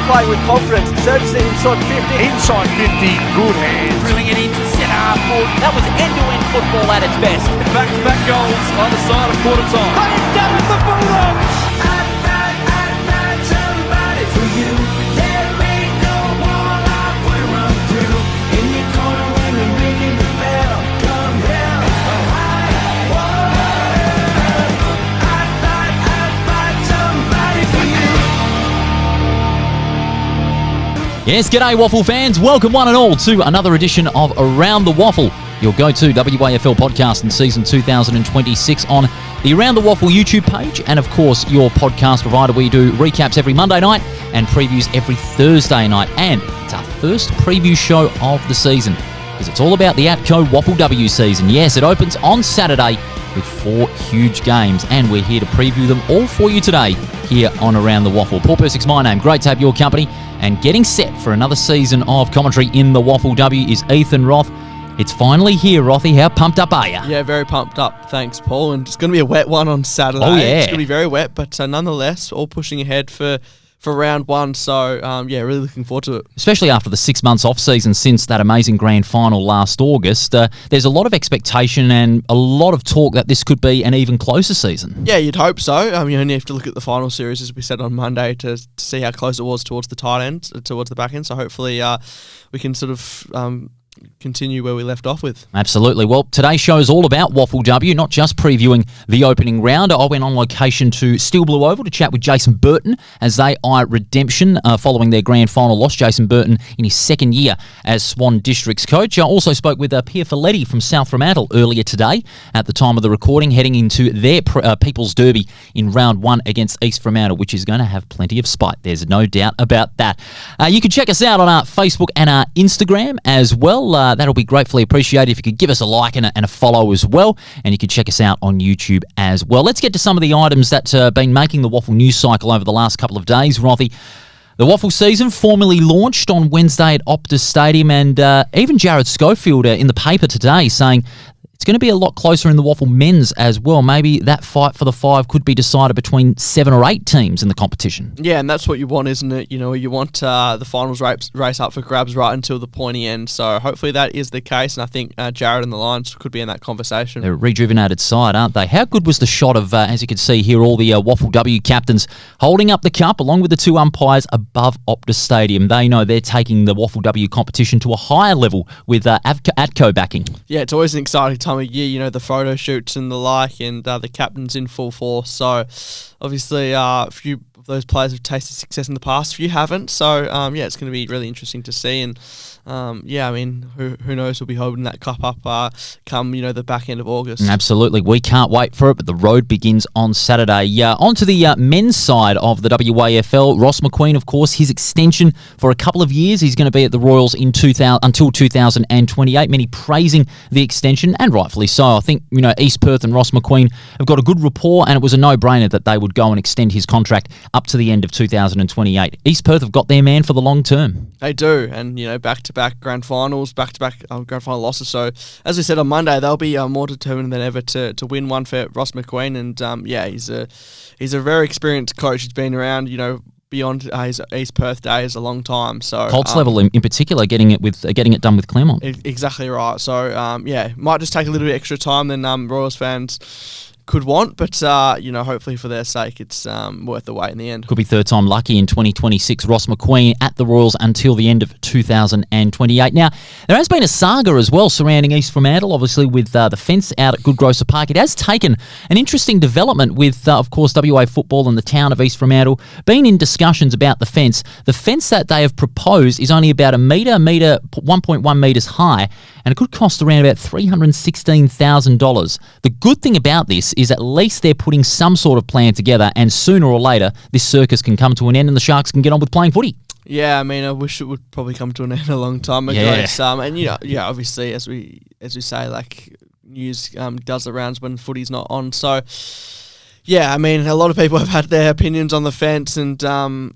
playing with confidence. Surges it inside 50. Inside 50, good hands. Drilling it into centre half forward. That was end-to-end football at its best. Back-to-back goals either side of quarter time. But it's done with the Bulldogs. I'd fight somebody for you. There ain't no wall I wouldn't run through. In your corner when we're ringing the bell. Come hell or high water. I'd fight somebody for you. Yes, g'day WAFL fans. Welcome one and all to another edition of Around the WAFL, your go-to WAFL podcast in season 2026 on the Around the WAFL YouTube page, and of course your podcast provider. We do recaps every Monday night and previews every Thursday night, and it's our first preview show of the season because it's all about the ATCO WAFLW season. Yes, it opens on Saturday with 4 huge games, and we're here to preview them all for you today here on Around the WAFL. Paul Persick's my name. Great to have your company, and getting set for another season of commentary in the WAFLW is Ethan Roth. It's finally here, Rothy. How pumped up are you? Yeah, very pumped up. Thanks, Paul. And it's going to be a wet one on Saturday. Oh, yeah. It's going to be very wet, but nonetheless, all pushing ahead for round one. So, yeah, really looking forward to it. Especially after the 6 months off season since that amazing grand final last August. There's a lot of expectation and a lot of talk that this could be an even closer season. Yeah, you'd hope so. You only have to look at the final series, as we said on Monday, to see how close it was towards the tight end, towards the back end. So hopefully we can sort of continue where we left off with. Absolutely. Well, today's show is all about WAFLW, not just previewing the opening round. I went on location to Steel Blue Oval to chat with Jason Burton as they eye redemption following their grand final loss. Jason Burton in his second year as Swan Districts coach. I also spoke with Pia Faletti from South Fremantle earlier today at the time of the recording, heading into their People's Derby in round 1 against East Fremantle, which is going to have plenty of spite. There's no doubt about that. You can check us out on our Facebook and our Instagram as well. That'll be gratefully appreciated if you could give us a like and a follow as well. And you can check us out on YouTube as well. Let's get to some of the items that have been making the WAFL news cycle over the last couple of days, Rothy. The WAFL season formally launched on Wednesday at Optus Stadium, and even Jared Schofield in the paper today saying it's going to be a lot closer in the WAFL men's as well. Maybe that fight for the 5 could be decided between 7 or 8 teams in the competition. Yeah, and that's what you want, isn't it? You know, you want the finals race up for grabs right until the pointy end. So hopefully that is the case, and I think Jared and the Lions could be in that conversation. They're a rejuvenated side, aren't they? How good was the shot of, as you can see here, all the WAFLW captains holding up the cup along with the 2 umpires above Optus Stadium? They know they're taking the WAFLW competition to a higher level with ATCO backing. Yeah, it's always an exciting time of year, you know, the photo shoots and the like, and the captain's in full force. So obviously a few of those players have tasted success in the past, a few haven't. So yeah, it's going to be really interesting to see. And yeah, I mean, who knows, we'll be holding that cup up come, you know, the back end of August. Absolutely. We can't wait for it, but the road begins on Saturday. On to the men's side of the WAFL. Ross McQueen, of course, his extension for a couple of years. He's going to be at the Royals until 2028. Many praising the extension, and rightfully so. I think, you know, East Perth and Ross McQueen have got a good rapport, and it was a no-brainer that they would go and extend his contract up to the end of 2028. East Perth have got their man for the long term. They do, and, you know, back-to-back grand finals, back-to-back grand final losses. So, as we said on Monday, they'll be more determined than ever to win one for Ross McQueen. And yeah, he's a very experienced coach. He's been around, you know, beyond his East Perth days a long time. So Colts level in particular, getting it done with Claremont. Exactly right. So yeah, might just take a little bit extra time than Royals fans could want, but you know, hopefully for their sake, it's worth the wait in the end. Could be third time lucky in 2026. Ross McQueen at the Royals until the end of 2028. Now, there has been a saga as well surrounding East Fremantle, obviously with the fence out at Goodgrocer Park. It has taken an interesting development with, of course, WA Football and the town of East Fremantle been in discussions about the fence. The fence that they have proposed is only about 1.1 metres high, and it could cost around about $316,000. The good thing about this is at least they're putting some sort of plan together, and sooner or later this circus can come to an end and the Sharks can get on with playing footy. Yeah, I mean, I wish it would probably come to an end a long time ago. Yeah. And you know, yeah, obviously, as we say, like, news does the rounds when footy's not on. So yeah, I mean, a lot of people have had their opinions on the fence, and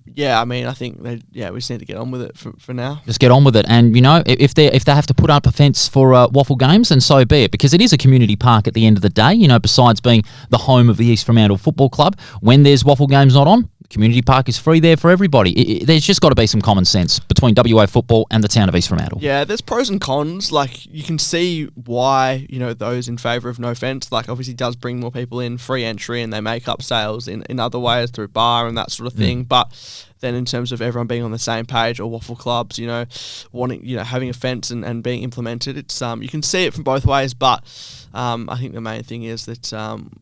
yeah, I mean, I think we just need to get on with it for now. Just get on with it, and you know, if they have to put up a fence for WAFL games, then so be it, because it is a community park at the end of the day. You know, besides being the home of the East Fremantle Football Club, when there's WAFL games not on, Community Park is free there for everybody. There's just got to be some common sense between WA football and the town of East Fremantle. Yeah, there's pros and cons. Like, you can see why, those in favour of no fence, like, obviously does bring more people in, free entry, and they make up sales in other ways through bar and that sort of thing. But then in terms of everyone being on the same page, or WAFL clubs, wanting, having a fence and being implemented, it's you can see it from both ways. But I think the main thing is that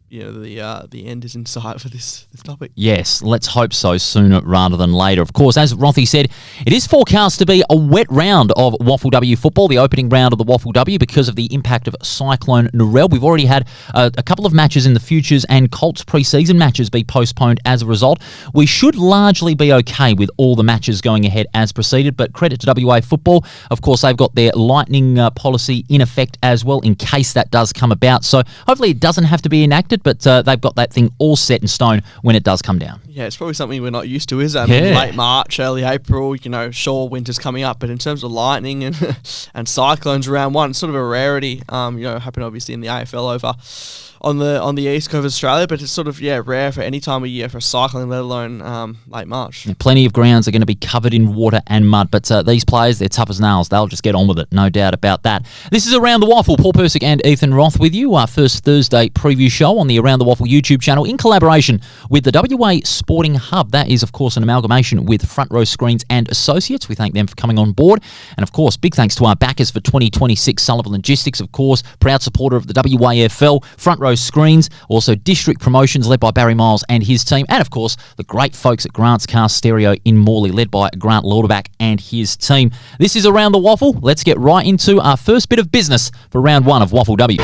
the end is in sight for this topic. Yes, let's hope so sooner rather than later. Of course, as Rothy said, it is forecast to be a wet round of WAFLW football, the opening round of the WAFLW, because of the impact of Cyclone Narelle. We've already had a couple of matches in the futures and Colts pre-season matches be postponed as a result. We should largely be okay with all the matches going ahead as proceeded, but credit to WA football. Of course, they've got their lightning policy in effect as well in case that does come about. So hopefully it doesn't have to be enacted, but they've got that thing all set in stone when it does come down. Yeah, it's probably something we're not used to, is it? Late March, early April, sure, winter's coming up, but in terms of lightning and cyclones around one, it's sort of a rarity. Happened obviously in the AFL over on the east coast of Australia, but it's sort of rare for any time of year for cycling, let alone late March. Yeah, plenty of grounds are going to be covered in water and mud, but these players, they're tough as nails. They'll just get on with it, no doubt about that. This is Around the Waffle. Paul Persick and Ethan Roth with you. Our first Thursday preview show on the Around the Waffle YouTube channel in collaboration with the WA Sporting Hub. That is, of course, an amalgamation with Front Row Screens and Associates. We thank them for coming on board. And, of course, big thanks to our backers for 2026, Sullivan Logistics, of course, proud supporter of the WAFL, Front Row Screens, also District Promotions led by Barry Miles and his team, and, of course, the great folks at Grant's Car Stereo in Morley, led by Grant Lauderback and his team. This is Around the Waffle. Let's get right into our first bit of business for round one of WAFLW.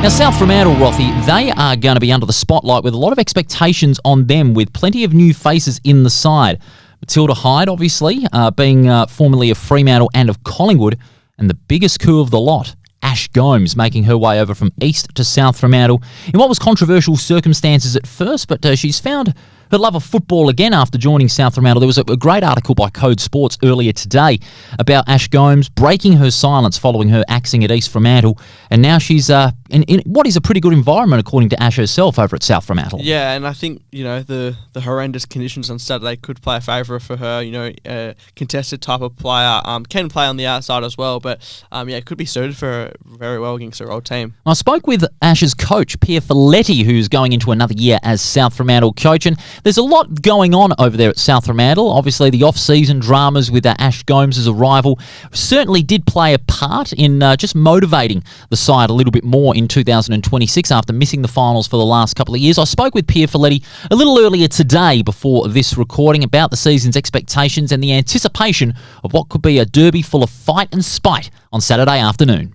Now, South Fremantle, Rothy, they are going to be under the spotlight with a lot of expectations on them, with plenty of new faces in the side. Matilda Hyde, obviously, being formerly of Fremantle and of Collingwood, and the biggest coup of the lot, Ash Gomes, making her way over from East to South Fremantle in what was controversial circumstances at first, but she's found her love of football again after joining South Fremantle. There was a great article by Code Sports earlier today about Ash Gomes breaking her silence following her axing at East Fremantle, and now she's in what is a pretty good environment, according to Ash herself, over at South Fremantle. Yeah, and I think, the horrendous conditions on Saturday could play a favour for her. A contested type of player, can play on the outside as well, but it could be suited for her very well against her old team. I spoke with Ash's coach, Pia Faletti, who's going into another year as South Fremantle coach, and there's a lot going on over there at South Fremantle. Obviously, the off-season dramas with Ash Gomes' arrival certainly did play a part in just motivating the side a little bit more in 2026 after missing the finals for the last couple of years. I spoke with Pia Faletti a little earlier today before this recording about the season's expectations and the anticipation of what could be a derby full of fight and spite on Saturday afternoon.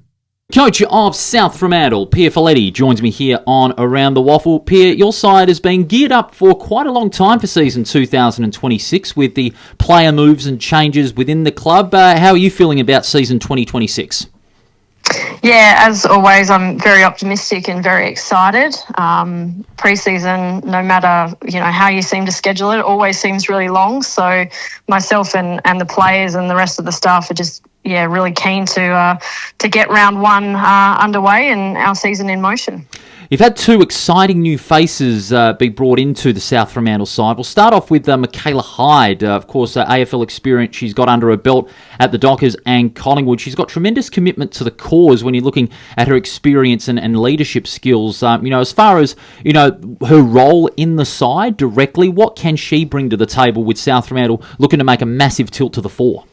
Coach of South Fremantle, Pia Faletti, joins me here on Around the Waffle. Pia, your side has been geared up for quite a long time for season 2026 with the player moves and changes within the club. How are you feeling about season 2026? Yeah, as always, I'm very optimistic and very excited. Pre-season, no matter how you seem to schedule it, always seems really long. So myself and the players and the rest of the staff are just really keen to get round one underway and our season in motion. You've had two exciting new faces be brought into the South Fremantle side. We'll start off with Michaela Hyde. Of course, AFL experience she's got under her belt at the Dockers and Collingwood. She's got tremendous commitment to the cause when you're looking at her experience and leadership skills. As far as, her role in the side directly, what can she bring to the table with South Fremantle looking to make a massive tilt to the fore?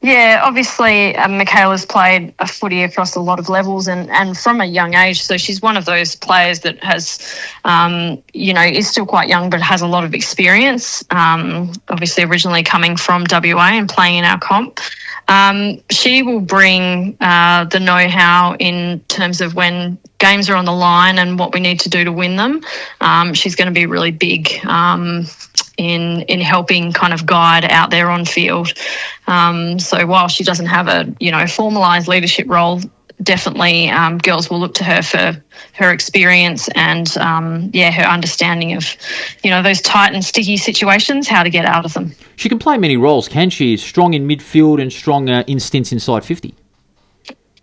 Yeah, obviously Michaela's played a footy across a lot of levels and from a young age. So she's one of those players that has, is still quite young but has a lot of experience, obviously originally coming from WA and playing in our comp. She will bring the know-how in terms of when games are on the line and what we need to do to win them. She's going to be really big in helping kind of guide out there on field. So while she doesn't have a formalised leadership role, definitely girls will look to her for her experience and her understanding of those tight and sticky situations, how to get out of them. She can play many roles, can she? Strong in midfield and strong in stints inside 50.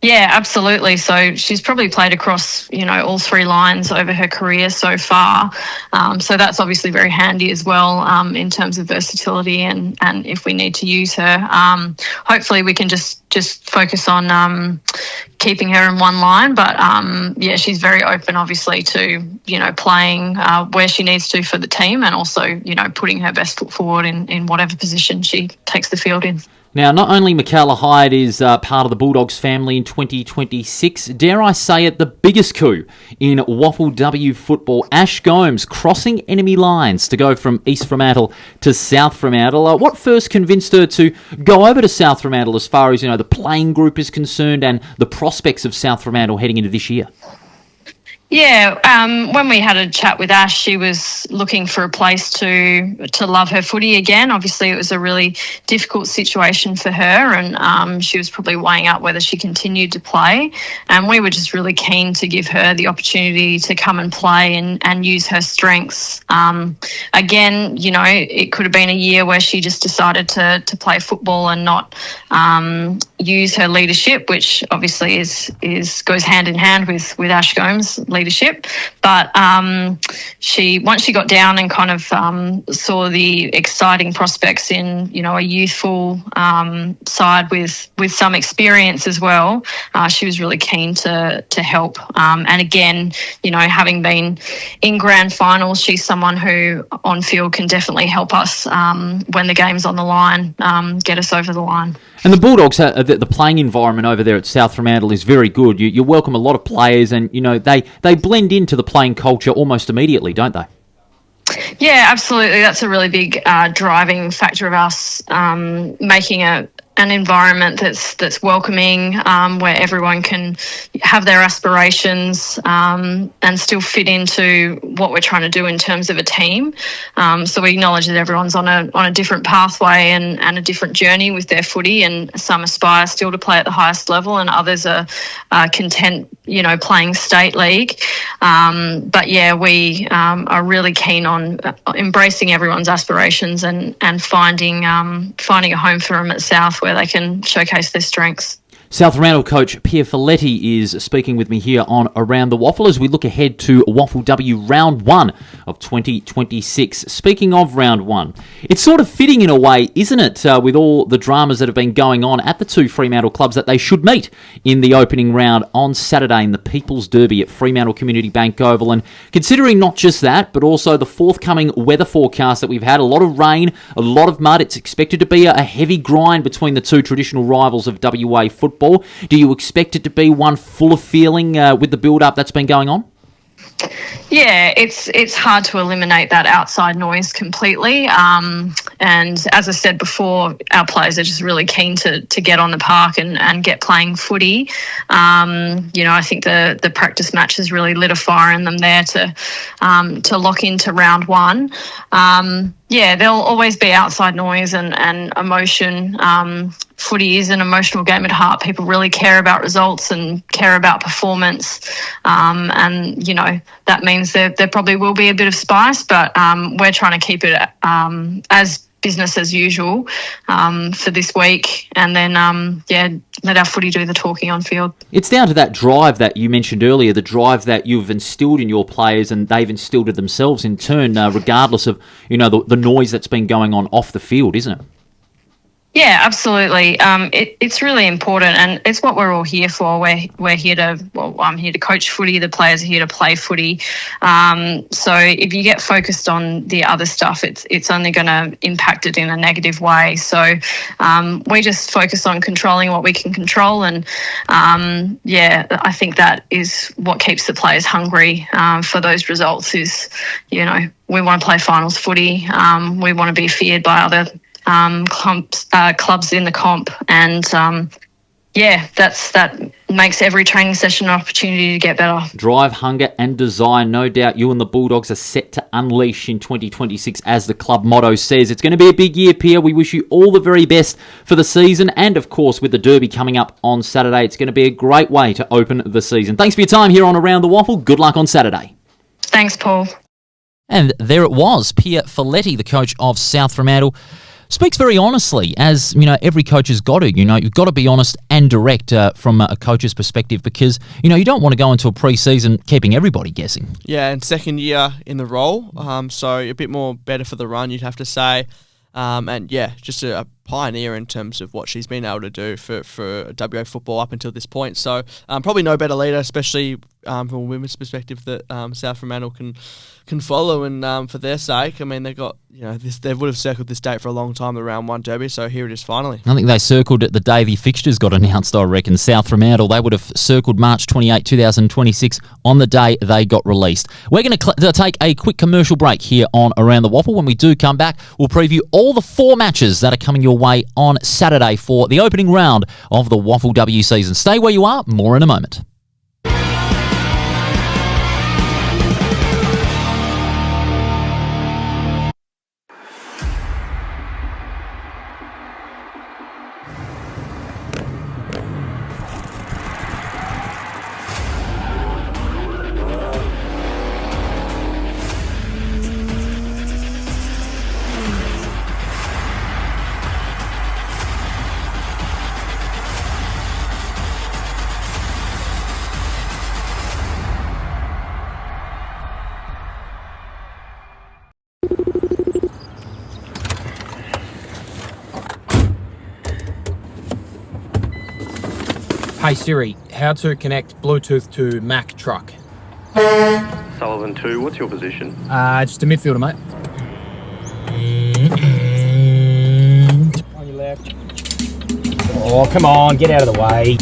Yeah, absolutely. So she's probably played across, all three lines over her career so far. So that's obviously very handy as well in terms of versatility and if we need to use her. Hopefully we can just focus on keeping her in one line. But, she's very open, obviously, to, playing where she needs to for the team and also, putting her best foot forward in whatever position she takes the field in. Now, not only Michaela Hyde is part of the Bulldogs family in 2026, dare I say it, the biggest coup in WAFLW football. Ash Gomes crossing enemy lines to go from East Fremantle to South Fremantle. What first convinced her to go over to South Fremantle as far as, the playing group is concerned and the prospects of South Fremantle heading into this year? Yeah, when we had a chat with Ash, she was looking for a place to love her footy again. Obviously, it was a really difficult situation for her, and she was probably weighing up whether she continued to play. And we were just really keen to give her the opportunity to come and play and use her strengths. Again, it could have been a year where she just decided to play football and not use her leadership, which obviously goes hand in hand with Ash Gomes' leadership. But once she got down and kind of saw the exciting prospects in a youthful side with some experience as well, she was really keen to help. And again, having been in grand finals, she's someone who on field can definitely help us when the game's on the line, get us over the line. And the Bulldogs, the playing environment over there at South Fremantle is very good. You welcome a lot of players and, they blend into the playing culture almost immediately, don't they? Yeah, absolutely. That's a really big driving factor of us making an environment that's welcoming, where everyone can have their aspirations and still fit into what we're trying to do in terms of a team. So we acknowledge that everyone's on a different pathway and a different journey with their footy, and some aspire still to play at the highest level and others are content, playing state league. But yeah, we are really keen on embracing everyone's aspirations and finding a home for them at South where they can showcase their strengths. South Fremantle coach Pia Faletti is speaking with me here on Around the WAFL as we look ahead to WAFLW Round 1 of 2026. Speaking of Round 1, it's sort of fitting in a way, isn't it, with all the dramas that have been going on at the two Fremantle clubs, that they should meet in the opening round on Saturday in the People's Derby at Fremantle Community Bank Oval. And considering not just that, but also the forthcoming weather forecast that we've had, a lot of rain, a lot of mud, it's expected to be a heavy grind between the two traditional rivals of WA football. Do you expect it to be one full of feeling with the build-up that's been going on? Yeah, it's hard to eliminate that outside noise completely. And as I said before, our players are just really keen to get on the park and get playing footy. I think the practice match has really lit a fire in them there to lock into round one. Yeah, there'll always be outside noise and emotion. Footy is an emotional game at heart. People really care about results and care about performance. And, that means there probably will be a bit of spice, but we're trying to keep it as business as usual for this week, and then let our footy do the talking on field. It's down to that drive that you mentioned earlier, the drive that you've instilled in your players and they've instilled in themselves in turn, regardless of the noise that's been going on off the field, isn't it? Yeah, absolutely. It's really important, and it's what we're all here for. We're here I'm here to coach footy. The players are here to play footy. So if you get focused on the other stuff, it's only going to impact it in a negative way. So we just focus on controlling what we can control, and I think that is what keeps the players hungry for those results. Is we want to play finals footy. We want to be feared by other clubs in the comp, and that makes every training session an opportunity to get better. Drive, hunger and desire. No doubt you and the Bulldogs are set to unleash in 2026, as the club motto says. It's going to be a big year, Pia. We wish you all the very best for the season, and of course with the Derby coming up on Saturday, it's going to be a great way to open the season. Thanks for your time here on Around the WAFL. Good luck on Saturday. Thanks, Paul. And there it was, Pia Faletti, the coach of South Fremantle, speaks very honestly, as you know, every coach has got to. You know, you've got to be honest and direct from a coach's perspective, because you know you don't want to go into a pre-season keeping everybody guessing. Yeah, and second year in the role, so a bit more better for the run, you'd have to say. And yeah, just a pioneer in terms of what she's been able to do for WA football up until this point. So probably no better leader, especially from a women's perspective, that South Fremantle can follow. And for their sake, I mean, they got they would have circled this date for a long time, the round 1 derby. So here it is finally. I think they circled it the day the fixtures got announced. I reckon South Fremantle, they would have circled March 28, 2026 on the day they got released. We're going to take a quick commercial break here on Around the Waffle. When we do come back, we'll preview all the 4 matches that are coming your way on Saturday for the opening round of the WAFLW season. Stay where you are. More in a moment. Hey Siri, how to connect Bluetooth to Mac truck? Sullivan 2, what's your position? Just a midfielder, mate. On your left. Oh, come on, get out of the way.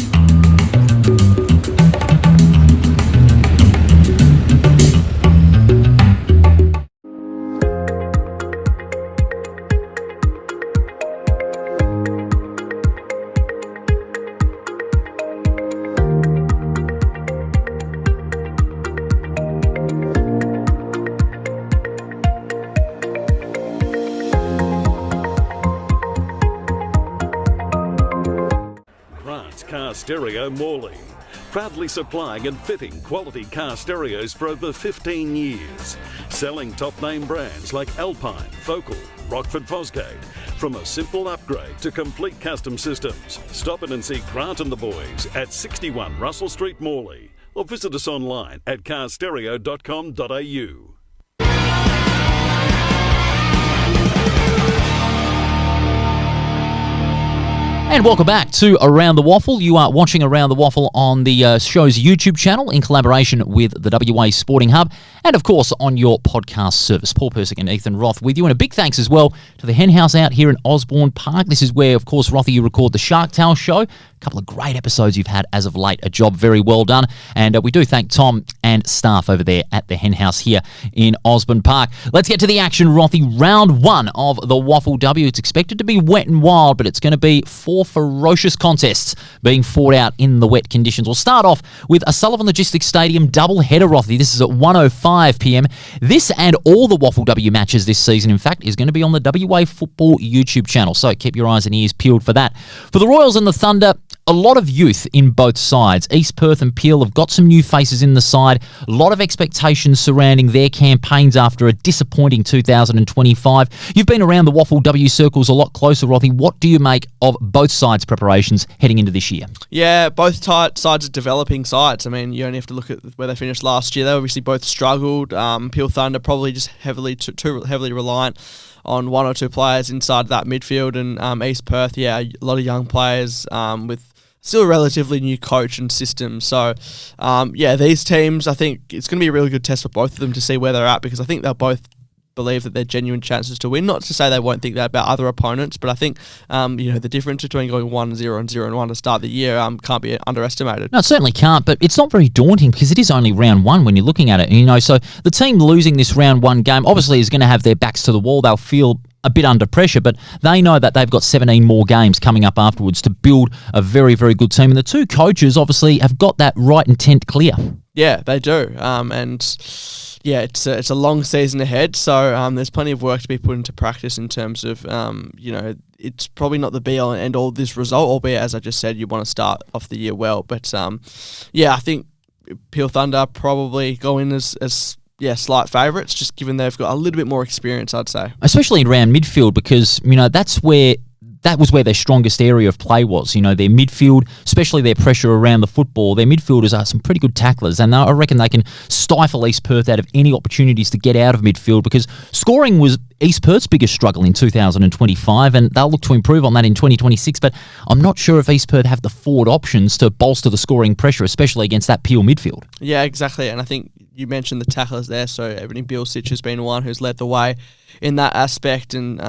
Car Stereo Morley, proudly supplying and fitting quality car stereos for over 15 years, selling top name brands like Alpine, Focal, Rockford Fosgate. From a simple upgrade to complete custom systems, stop in and see Grant and the boys at 61 Russell Street, Morley, or visit us online at carstereo.com.au. And welcome back to Around the Waffle. You are watching Around the Waffle on the show's YouTube channel in collaboration with the WA Sporting Hub, and of course on your podcast service. Paul Persick and Ethan Roth with you, and a big thanks as well to the Hen House out here in Osborne Park. This is where, of course, Rothy, you record the Shark Tale show. A couple of great episodes you've had as of late. A job very well done. And we do thank Tom and staff over there at the Hen House here in Osborne Park. Let's get to the action, Rothy. Round 1 of the WAFLW. It's expected to be wet and wild, but it's going to be 4 ferocious contests being fought out in the wet conditions. We'll start off with a Sullivan Logistics Stadium double-header, Rothy. This is at 1:05 p.m. This and all the WAFLW matches this season, in fact, is going to be on the WA Football YouTube channel. So keep your eyes and ears peeled for that. For the Royals and the Thunder, a lot of youth in both sides. East Perth and Peel have got some new faces in the side. A lot of expectations surrounding their campaigns after a disappointing 2025. You've been around the WAFLW circles a lot closer, Rothy. What do you make of both sides' preparations heading into this year? Yeah, both sides are developing sides. I mean, you only have to look at where they finished last year. They obviously both struggled. Peel Thunder probably just too heavily reliant on 1 or 2 players inside that midfield, and East Perth, yeah, a lot of young players with still a relatively new coach and system. So, yeah, these teams, I think it's going to be a really good test for both of them to see where they're at, because I think they'll both believe that they're genuine chances to win. Not to say they won't think that about other opponents, but I think the difference between going 1-0 and 0-1 to start the year can't be underestimated. No, it certainly can't, but it's not very daunting because it is only round 1 when you're looking at it. So the team losing this round 1 game obviously is going to have their backs to the wall. They'll feel a bit under pressure, but they know that they've got 17 more games coming up afterwards to build a very, very good team. And the 2 coaches obviously have got that right intent clear. Yeah, they do. Yeah, it's a long season ahead, so there's plenty of work to be put into practice in terms of, it's probably not the be-all and end-all of this result, albeit, as I just said, you want to start off the year well. But, yeah, I think Peel Thunder probably go in as slight favourites, just given they've got a little bit more experience, I'd say. Especially around midfield, because, that was where their strongest area of play was. Their midfield, especially their pressure around the football, their midfielders are some pretty good tacklers, and I reckon they can stifle East Perth out of any opportunities to get out of midfield, because scoring was East Perth's biggest struggle in 2025, and they'll look to improve on that in 2026, but I'm not sure if East Perth have the forward options to bolster the scoring pressure, especially against that Peel midfield. Yeah, exactly, and I think you mentioned the tacklers there, so Ebony Bilsich has been one who's led the way in that aspect, and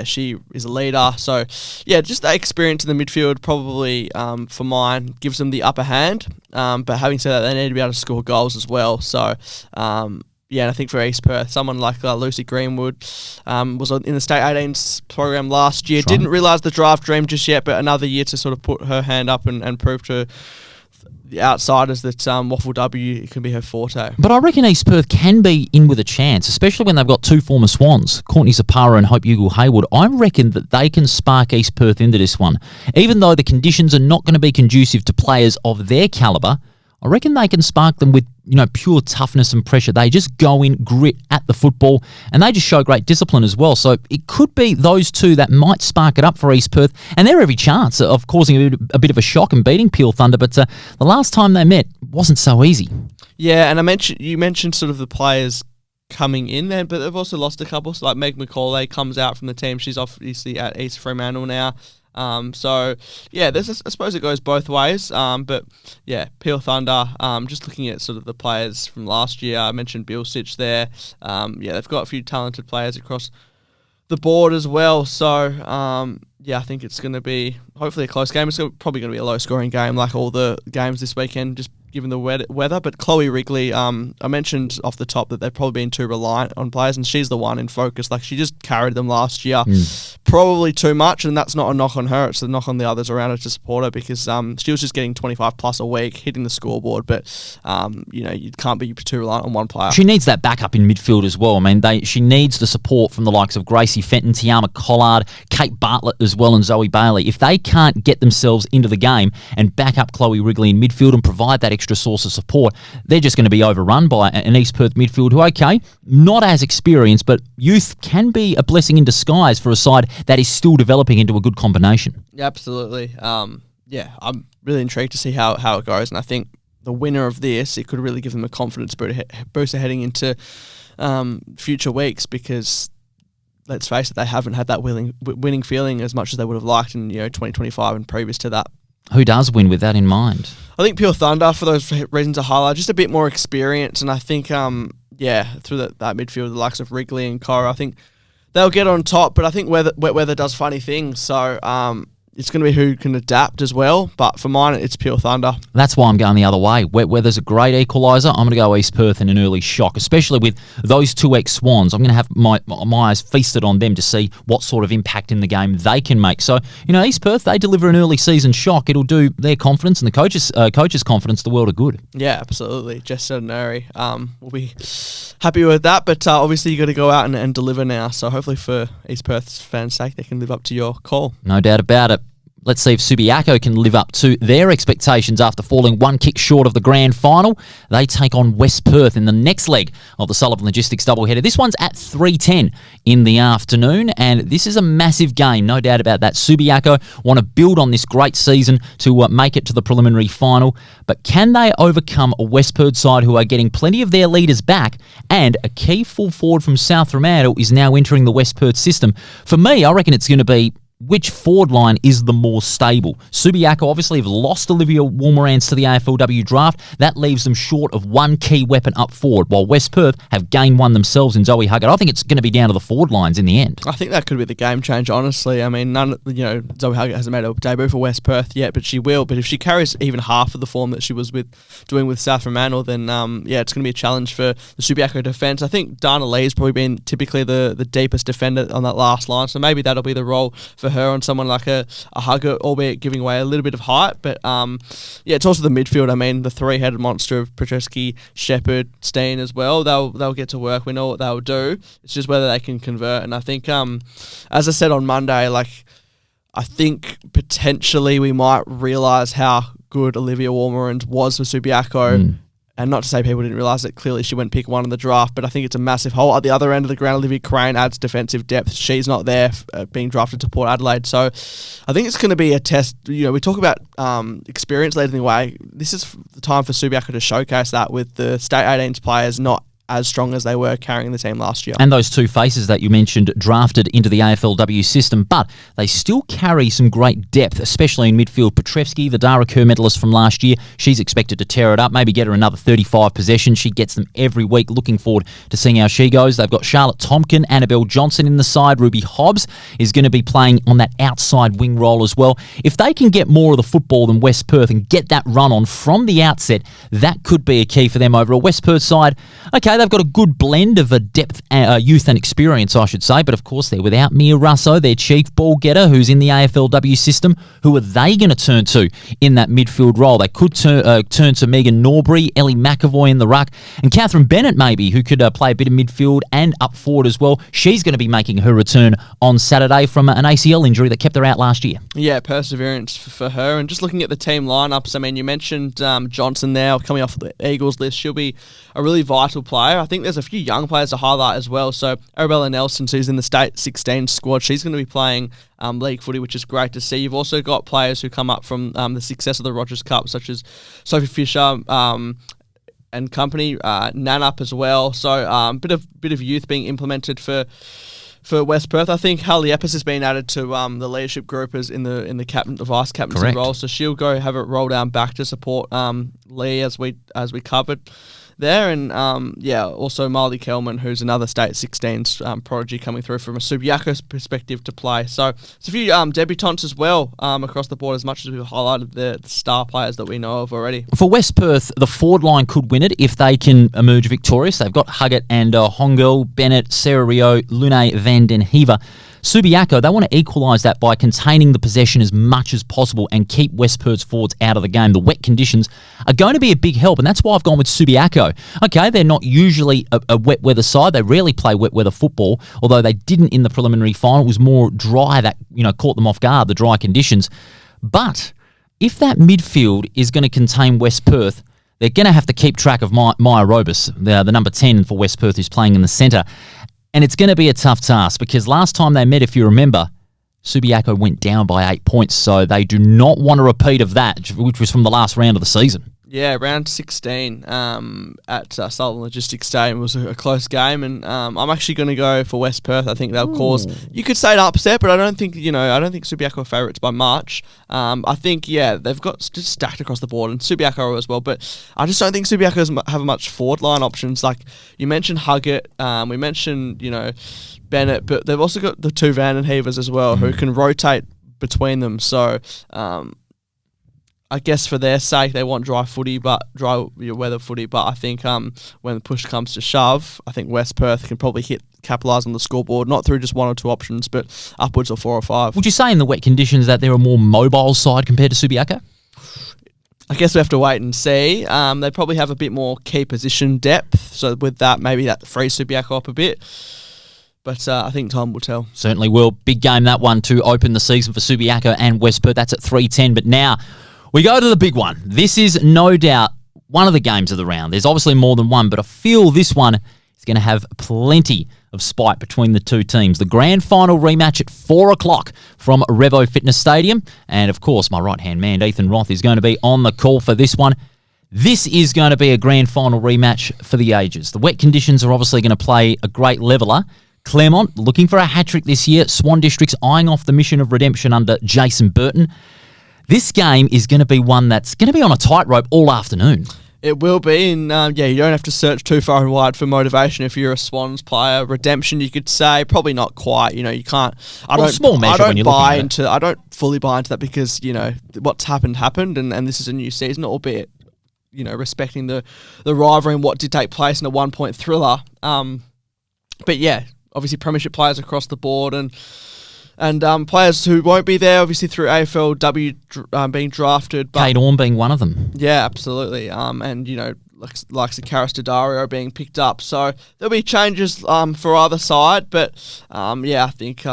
she is a leader. So, just that experience in the midfield probably, for mine, gives them the upper hand. But having said that, they need to be able to score goals as well. So, and I think for East Perth, someone like Lucy Greenwood was in the State 18s program last year. Didn't realise the draft dream just yet, but another year to sort of put her hand up and prove to the outsiders that WAFLW can be her forte. But I reckon East Perth can be in with a chance, especially when they've got two former Swans, Courtney Zapara and Hope Ugle-Hayward. I reckon that they can spark East Perth into this one. Even though the conditions are not going to be conducive to players of their calibre, I reckon they can spark them with, pure toughness and pressure. They just go in, grit at the football, and they just show great discipline as well. So it could be those two that might spark it up for East Perth, and they're every chance of causing a bit of a shock and beating Peel Thunder. But the last time they met wasn't so easy. Yeah, and you mentioned sort of the players coming in there, but they've also lost a couple. So like Meg McCauley comes out from the team. She's obviously at East Fremantle now. I suppose it goes both ways. But Peel Thunder, just looking at sort of the players from last year, I mentioned Bilsich there. They've got a few talented players across the board as well. So, I think it's going to be hopefully a close game. It's probably going to be a low-scoring game like all the games this weekend, just given the weather. But Chloe Wrigley, I mentioned off the top that they've probably been too reliant on players, and she's the one in focus. Like, she just carried them last year. Probably too much, and that's not a knock on her. It's a knock on the others around her to support her, because she was just getting 25 plus a week, hitting the scoreboard. But, you can't be too reliant on one player. She needs that backup in midfield as well. I mean, she needs the support from the likes of Gracie Fenton, Tiama Collard, Kate Bartlett as well, and Zoe Bailey. If they can't get themselves into the game and back up Chloe Wrigley in midfield and provide that extra source of support, they're just going to be overrun by an East Perth midfield who, not as experienced, but youth can be a blessing in disguise for a side that is still developing into a good combination. Yeah, absolutely. I'm really intrigued to see how it goes, and I think the winner of this, it could really give them a confidence booster heading into future weeks, because let's face it, they haven't had that winning feeling as much as they would have liked in 2025 and previous to that. Who does win with that in mind? I think Peel Thunder, for those reasons I highlight, just a bit more experience, and I think through that midfield, the likes of Wrigley and Cora, I think they'll get on top. But I think wet weather does funny things, so it's going to be who can adapt as well. But for mine, it's Peel Thunder. That's why I'm going the other way. Wet weather's a great equaliser. I'm going to go East Perth in an early shock, especially with those two ex-Swans. I'm going to have my eyes feasted on them to see what sort of impact in the game they can make. So, East Perth, they deliver an early season shock. It'll do their confidence and the coach's confidence the world of good. Yeah, absolutely. Jess Centenary will be happy with that. But obviously, you got to go out and deliver now. So hopefully for East Perth's fans' sake, they can live up to your call. No doubt about it. Let's see if Subiaco can live up to their expectations after falling one kick short of the grand final. They take on West Perth in the next leg of the Sullivan Logistics doubleheader. This one's at 3:10 in the afternoon, and this is a massive game, no doubt about that. Subiaco want to build on this great season to make it to the preliminary final, but can they overcome a West Perth side who are getting plenty of their leaders back, and a key full forward from South Fremantle is now entering the West Perth system? For me, I reckon it's going to be which forward line is the more stable. Subiaco obviously have lost Olivia Wolmerans to the AFLW draft. That leaves them short of one key weapon up forward, while West Perth have gained one themselves in Zoe Huggett. I think it's going to be down to the forward lines in the end. I think that could be the game change, honestly. I mean, Zoe Huggett hasn't made a debut for West Perth yet, but she will. But if she carries even half of the form that she was doing with South Fremantle, then it's going to be a challenge for the Subiaco defence. I think Dana Lee's probably been typically the deepest defender on that last line, so maybe that'll be the role for her on someone like a Hugger, albeit giving away a little bit of height. But it's also the midfield. I mean, the three-headed monster of Petreski, Shepherd, Steen as well. They'll get to work. We know what they'll do. It's just whether they can convert. And I think, as I said on Monday, I think potentially we might realise how good Olivia Wolmerans was for Subiaco And not to say people didn't realise that clearly she went pick 1 in the draft, but I think it's a massive hole. At the other end of the ground, Olivia Crane adds defensive depth. She's not there being drafted to Port Adelaide. So I think it's going to be a test. We talk about experience leading the way. This is the time for Subiaco to showcase that with the State 18s players not as strong as they were carrying the team last year. And those two faces that you mentioned drafted into the AFLW system, but they still carry some great depth, especially in midfield. Petrevsky, the Dara Kerr medalist from last year, she's expected to tear it up, maybe get her another 35 possessions. She gets them every week. Looking forward to seeing how she goes. They've got Charlotte Tompkin, Annabelle Johnson in the side. Ruby Hobbs is going to be playing on that outside wing role as well. If they can get more of the football than West Perth and get that run on from the outset, that could be a key for them over a West Perth side. Okay, they've got a good blend of a depth, youth and experience, I should say, but of course they're without Mia Russo, their chief ball getter, who's in the AFLW system. Who are they going to turn to in that midfield role? They could turn to Megan Norbury, Ellie McAvoy in the ruck, and Catherine Bennett maybe, who could play a bit of midfield and up forward as well. She's going to be making her return on Saturday from an ACL injury that kept her out last year. Yeah, perseverance for her. And just looking at the team lineups, I mean, you mentioned Johnson now coming off the Eagles list. She'll be a really vital player. I think there's a few young players to highlight as well. So Arabella Nelson, who's in the State 16 squad, she's going to be playing league footy, which is great to see. You've also got players who come up from the success of the Rogers Cup, such as Sophie Fisher and company, Nanup as well. So bit of youth being implemented for West Perth. I think Harley Eppes has been added to the leadership group as in the vice captaincy role. So she'll go have it roll down back to support Lee as we covered there. And also Marley Kelman, who's another State 16s prodigy coming through from a Subiaco perspective to play. So it's a few debutantes as well across the board, as much as we've highlighted the star players that we know of already. For West Perth, the forward line could win it if they can emerge victorious. They've got Huggett and Hongel, Bennett, Sarah Rio, Lune van den Heever. Subiaco, they want to equalise that by containing the possession as much as possible and keep West Perth's forwards out of the game. The wet conditions are going to be a big help, and that's why I've gone with Subiaco. Okay, they're not usually a wet weather side. They rarely play wet weather football, although they didn't in the preliminary final. It was more dry that, caught them off guard, the dry conditions. But if that midfield is going to contain West Perth, they're going to have to keep track of Maya Robus, the number 10 for West Perth, who's playing in the centre. And it's going to be a tough task because last time they met, if you remember, Subiaco went down by 8 points. So they do not want a repeat of that, which was from the last round of the season. Yeah, round 16 at Sullivan Logistics Stadium was a close game, and I'm actually going to go for West Perth. I think they'll cause, you could say, an upset, but I don't think Subiaco are favourites by much. I think they've got just stacked across the board, and Subiaco as well. But I just don't think Subiaco have much forward line options. Like you mentioned, Huggett, we mentioned Bennett, but they've also got the two Van den Heevers as well, who can rotate between them. So. I guess for their sake, they want dry weather footy. But I think when the push comes to shove, I think West Perth can probably capitalise on the scoreboard, not through just one or two options, but upwards of 4 or 5. Would you say in the wet conditions that they're a more mobile side compared to Subiaco? I guess we have to wait and see. They probably have a bit more key position depth. So with that, maybe that frees Subiaco up a bit. But I think time will tell. Certainly will. Big game, that one, to open the season for Subiaco and West Perth. That's at 3:10. But now we go to the big one. This is no doubt one of the games of the round. There's obviously more than one, but I feel this one is going to have plenty of spite between the two teams. The grand final rematch at 4 o'clock from Revo Fitness Stadium. And, of course, my right-hand man, Ethan Roth, is going to be on the call for this one. This is going to be a grand final rematch for the ages. The wet conditions are obviously going to play a great leveller. Claremont looking for a hat-trick this year. Swan Districts eyeing off the mission of redemption under Jason Burton. This game is going to be one that's going to be on a tightrope all afternoon. It will be, and you don't have to search too far and wide for motivation if you're a Swans player. Redemption, you could say, probably not quite. You can't. I don't fully buy into that because what's happened, and this is a new season, albeit respecting the rivalry and what did take place in a 1-point thriller. But yeah, obviously premiership players across the board and players who won't be there, obviously through AFLW being drafted. But Kate Orme being one of them. Yeah, absolutely. And like Sakaris Daddario being picked up. So there'll be changes for either side. But I think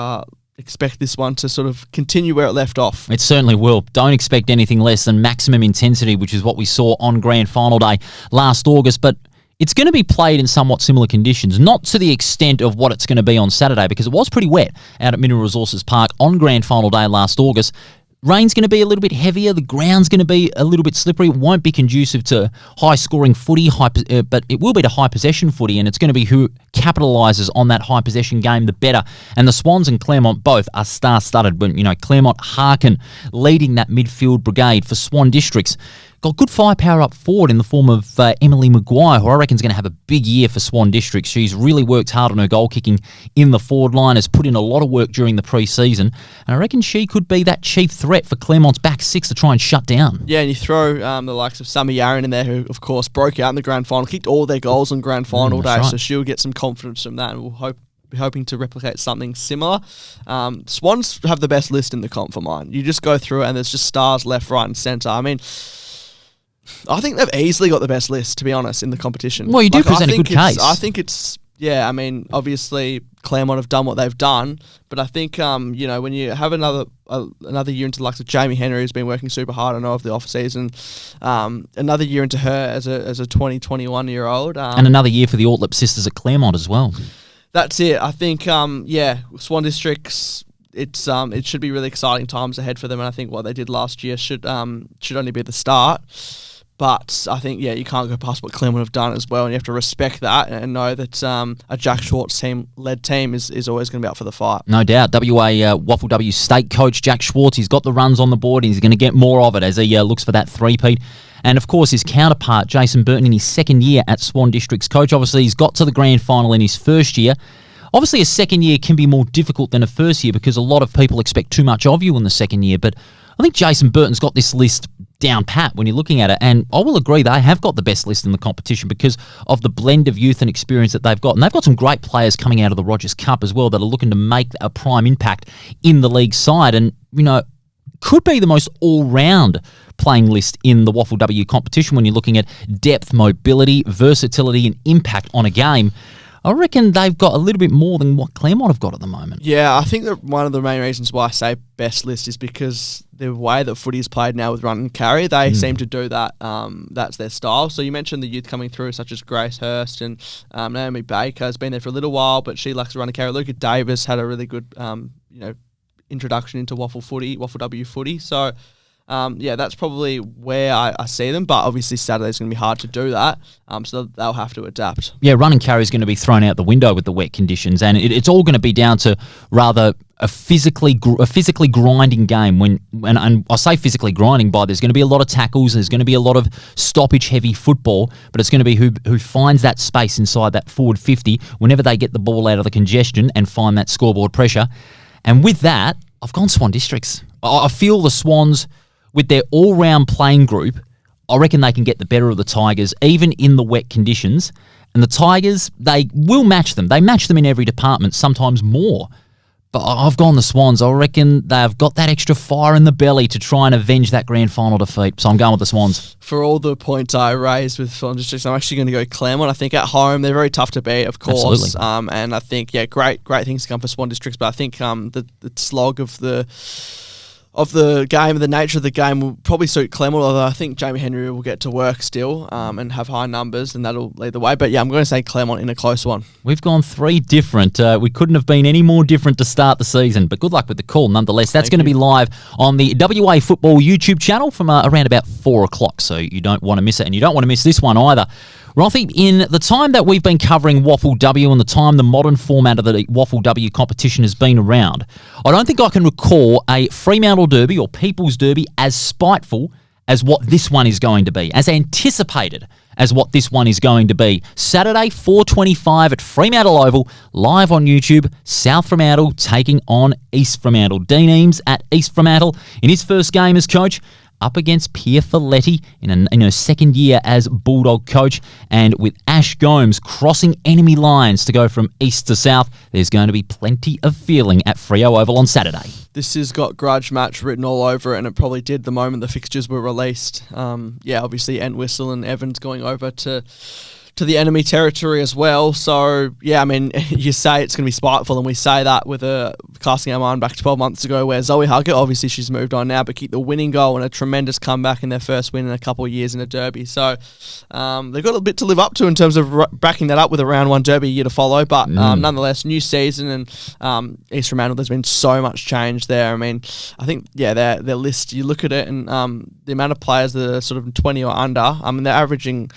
expect this one to sort of continue where it left off. It certainly will. Don't expect anything less than maximum intensity, which is what we saw on Grand Final Day last August. But it's going to be played in somewhat similar conditions, not to the extent of what it's going to be on Saturday, because it was pretty wet out at Mineral Resources Park on Grand Final Day last August. Rain's going to be a little bit heavier. The ground's going to be a little bit slippery. It won't be conducive to high-scoring footy, but it will be to high-possession footy, and it's going to be who capitalises on that high-possession game the better. And the Swans and Claremont both are star-studded. But, Claremont Harkin leading that midfield brigade for Swan Districts. Got good firepower up forward in the form of Emily Maguire, who I reckon is going to have a big year for Swan Districts. She's really worked hard on her goal kicking in the forward line, has put in a lot of work during the pre-season, and I reckon she could be that chief threat for Claremont's back six to try and shut down. Yeah, and you throw the likes of Summer Yaron in there, who, of course, broke out in the grand final, kicked all their goals on grand final day, right. So she'll get some confidence from that, and we'll be hoping to replicate something similar. Swans have the best list in the comp for mine. You just go through it, and there's just stars left, right, and centre. I mean, I think they've easily got the best list, to be honest, in the competition. Well, you do present a good case. I think it's, obviously Claremont have done what they've done, but I think, when you have another year into the likes of Jamie Henry, who's been working super hard, I know, of the off-season, another year into her as a 20, 21-year-old. And another year for the Ortlip sisters at Claremont as well. That's it. I think, Swan Districts, it should be really exciting times ahead for them, and I think what they did last year should only be the start. But I think, you can't go past what Claremont have done as well, and you have to respect that and know that a Jack Schwartz led team is always going to be up for the fight. No doubt. WAFLW state coach Jack Schwartz, he's got the runs on the board, and he's going to get more of it as he looks for that three-peat. And, of course, his counterpart, Jason Burton, in his second year at Swan Districts coach. Obviously, he's got to the grand final in his first year. Obviously, a second year can be more difficult than a first year because a lot of people expect too much of you in the second year. But I think Jason Burton's got this list down pat when you're looking at it. And I will agree they have got the best list in the competition because of the blend of youth and experience that they've got. And they've got some great players coming out of the Rogers Cup as well that are looking to make a prime impact in the league side. And, could be the most all-round playing list in the WAFLW competition when you're looking at depth, mobility, versatility and impact on a game. I reckon they've got a little bit more than what Claremont have got at the moment. Yeah, I think that one of the main reasons why I say best list is because the way that footy is played now with run and carry, they seem to do that. That's their style. So you mentioned the youth coming through, such as Grace Hurst and Naomi Baker has been there for a little while, but she likes to run and carry. Luca Davis had a really good, introduction into WAFLW footy. So, that's probably where I see them. But obviously Saturday's going to be hard to do that. So they'll have to adapt. Yeah, run and carry is going to be thrown out the window with the wet conditions, and it's all going to be down to rather a physically grinding game. And I say physically grinding by there's going to be a lot of tackles, there's going to be a lot of stoppage heavy football, but it's going to be who finds that space inside that forward 50 whenever they get the ball out of the congestion and find that scoreboard pressure. And with that, I've gone Swan Districts. I feel the Swans, with their all-round playing group, I reckon they can get the better of the Tigers, even in the wet conditions. And the Tigers, they will match them. They match them in every department, sometimes more. But I've gone the Swans. I reckon they've got that extra fire in the belly to try and avenge that grand final defeat. So I'm going with the Swans. For all the points I raised with Swan Districts, I'm actually going to go Claremont. I think at home, they're very tough to beat, of course. Absolutely. And I think, great things to come for Swan Districts. But I think the slog of the game, the nature of the game will probably suit Claremont, although I think Jamie Henry will get to work still and have high numbers, and that'll lead the way. But I'm going to say Claremont in a close one. We've gone three different. We couldn't have been any more different to start the season, but good luck with the call nonetheless. That's going to be live on the WA Football YouTube channel from around about 4 o'clock, so you don't want to miss it, and you don't want to miss this one either. Rothy, in the time that we've been covering WAFLW and the time the modern format of the WAFLW competition has been around, I don't think I can recall a Fremantle Derby or People's Derby as spiteful as what this one is going to be, as anticipated as what this one is going to be. Saturday, 4:25 at Fremantle Oval, live on YouTube. South Fremantle taking on East Fremantle. Dean Eames at East Fremantle in his first game as coach, up against Pia Faletti in her second year as Bulldog coach. And with Ash Gomes crossing enemy lines to go from east to south, there's going to be plenty of feeling at Freo Oval on Saturday. This has got grudge match written all over it, and it probably did the moment the fixtures were released. Obviously Entwistle and Evans going over to to the enemy territory as well. So, yeah, I mean, you say it's going to be spiteful, and we say that with casting our mind back 12 months ago where Zoe Huggett, obviously she's moved on now, but keep the winning goal and a tremendous comeback in their first win in a couple of years in a derby. So they've got a bit to live up to in terms of backing that up with a round one derby year to follow. But nonetheless, new season and East Fremantle, there's been so much change there. I mean, I think, yeah, their list, you look at it and the amount of players that are sort of 20 or under, I mean, they're averaging...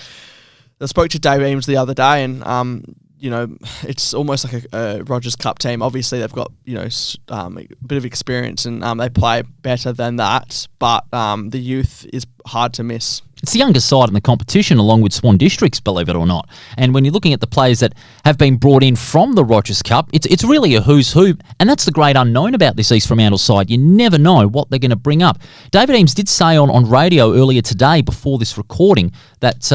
I spoke to Dave Eames the other day, and you know, it's almost like a Rogers Cup team. Obviously, they've got, you know, a bit of experience, and they play better than that. But the youth is hard to miss. It's the youngest side in the competition, along with Swan Districts, believe it or not. And when you're looking at the players that have been brought in from the Rogers Cup, it's really a who's who. And that's the great unknown about this East Fremantle side. You never know what they're going to bring up. David Eames did say on radio earlier today, before this recording, that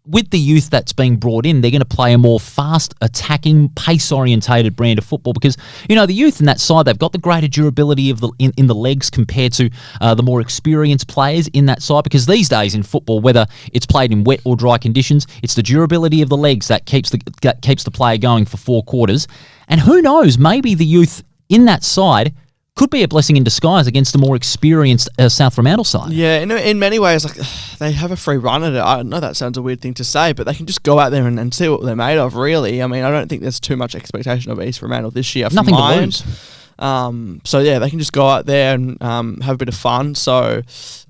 with the youth that's being brought in, they're going to play a more fast, attacking, pace-orientated brand of football because, you know, the youth in that side, they've got the greater durability of in the legs compared to the more experienced players in that side, because these days in football, whether it's played in wet or dry conditions, it's the durability of the legs that keeps the player going for 4 quarters. And who knows, maybe the youth in that side could be a blessing in disguise against the more experienced South Fremantle side. Yeah, in many ways, like they have a free run at it. I know that sounds a weird thing to say, but they can just go out there and see what they're made of, really. I mean, I don't think there's too much expectation of East Fremantle this year. Nothing to lose. So, yeah, they can just go out there and have a bit of fun. So,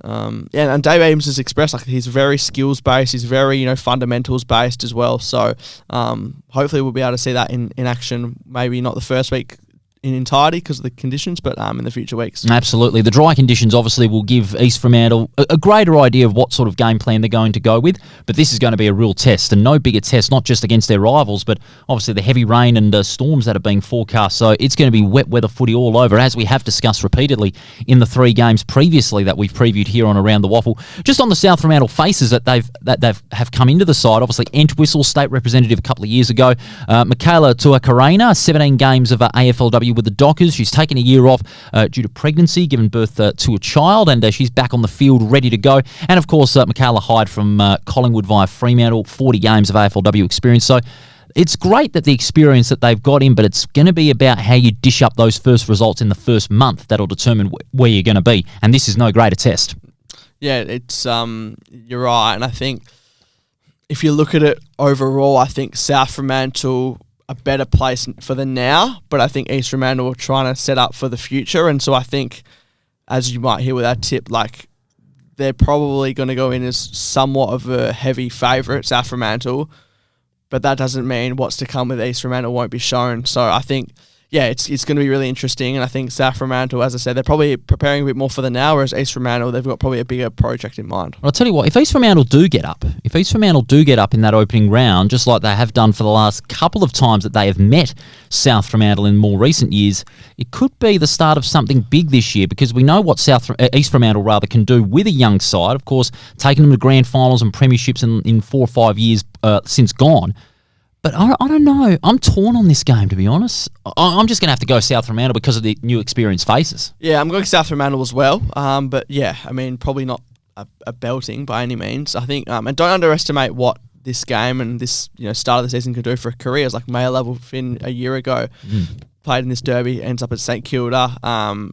yeah, and Dave Ames has expressed, like, he's very skills-based. He's very, you know, fundamentals-based as well. So, hopefully we'll be able to see that in action, maybe not the first week in entirety because of the conditions, but in the future weeks. Absolutely. The dry conditions obviously will give East Fremantle a greater idea of what sort of game plan they're going to go with, but this is going to be a real test, and no bigger test, not just against their rivals, but obviously the heavy rain and storms that are being forecast. So it's going to be wet weather footy all over, as we have discussed repeatedly in the 3 games previously that we've previewed here on Around the Waffle. Just on the South Fremantle faces that have come into the side, obviously Entwistle, state representative a couple of years ago, Michaela Tuakarena, 17 games of AFLW with the Dockers. She's taken a year off due to pregnancy, given birth to a child, and she's back on the field ready to go. And of course, Michaela Hyde from Collingwood via Fremantle, 40 games of AFLW experience. So it's great that the experience that they've got in, but it's going to be about how you dish up those first results in the first month that'll determine where you're going to be. And this is no greater test. Yeah, it's you're right. And I think if you look at it overall, I think South Fremantle a better place for the now, but I think East Fremantle are trying to set up for the future. And so I think, as you might hear with our tip, like they're probably going to go in as somewhat of a heavy favourite, South Fremantle, but that doesn't mean what's to come with East Fremantle won't be shown. So I think, yeah, it's going to be really interesting. And I think South Fremantle, as I said, they're probably preparing a bit more for the now, whereas East Fremantle, they've got probably a bigger project in mind. Well, I'll tell you what, if East Fremantle do get up in that opening round, just like they have done for the last couple of times that they have met South Fremantle in more recent years, it could be the start of something big this year, because we know what East Fremantle can do with a young side. Of course, taking them to grand finals and premierships in 4 or 5 years since gone. But I don't know. I'm torn on this game, to be honest. I'm just going to have to go South Fremantle because of the new experienced faces. Yeah, I'm going South Fremantle as well. But yeah, I mean, probably not a belting by any means. I think, and don't underestimate what this game and this, you know, start of the season could do for careers. Like Maya Level Finn a year ago played in this derby, ends up at St Kilda.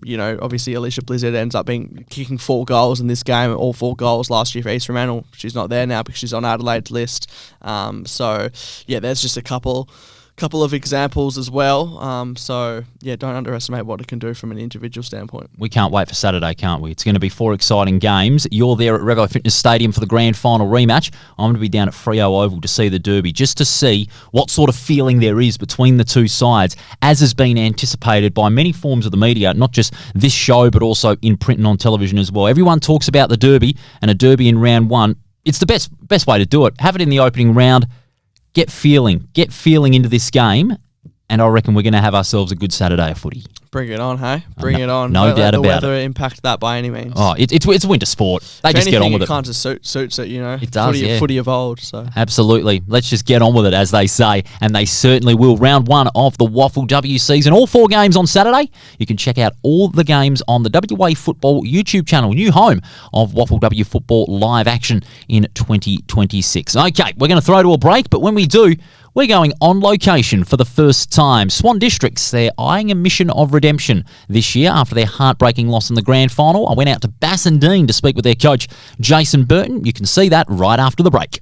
You know, obviously Alicia Blizzard ends up kicking 4 goals in this game, all 4 goals last year for East Fremantle. She's not there now because she's on Adelaide's list. So yeah, there's just a couple of examples as well. So yeah, don't underestimate what it can do from an individual standpoint. We can't wait for Saturday, can't we? It's going to be 4 exciting games. You're there at Revo Fitness Stadium for the grand final rematch. I'm going to be down at Freo Oval to see the derby, just to see what sort of feeling there is between the two sides, as has been anticipated by many forms of the media, not just this show, but also in print and on television as well. Everyone talks about the derby, and a derby in round 1. It's the best way to do it. Have it in the opening round. Get feeling into this game, and I reckon we're going to have ourselves a good Saturday of footy. Bring it on, hey? Bring it on. No Don't doubt let the about weather impact that by any means. Oh, it's winter sport. They If just get on anything, with it it. kind of suits it, you know. It does, yeah. Footy of old, so. Absolutely. Let's just get on with it, as they say, and they certainly will. Round 1 of the WAFLW season. All 4 games on Saturday. You can check out all the games on the WA Football YouTube channel, new home of WAFLW football live action in 2026. Okay, we're going to throw to a break, but when we do, we're going on location for the first time. Swan Districts, they're eyeing a mission of redemption this year after their heartbreaking loss in the grand final. I went out to Bassendean to speak with their coach, Jason Burton. You can see that right after the break.